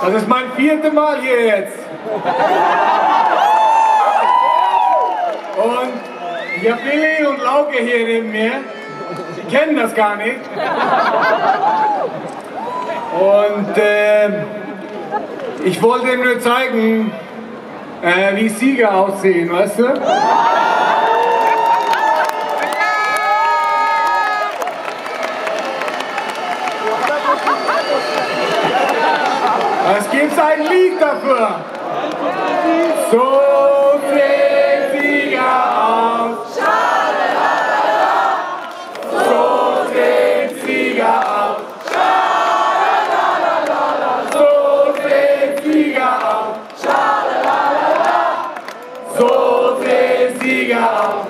Das ist mein 4. Mal hier jetzt. Und ich habe Billy und Lauke hier neben mir. Die kennen das gar nicht. Und ich wollte ihm nur zeigen, wie Sieger aussehen, weißt du? Es gibt ein Lied dafür. So sehen Sieger aus. So sehen Sieger aus. So sehen Sieger aus. So sehen Sieger aus.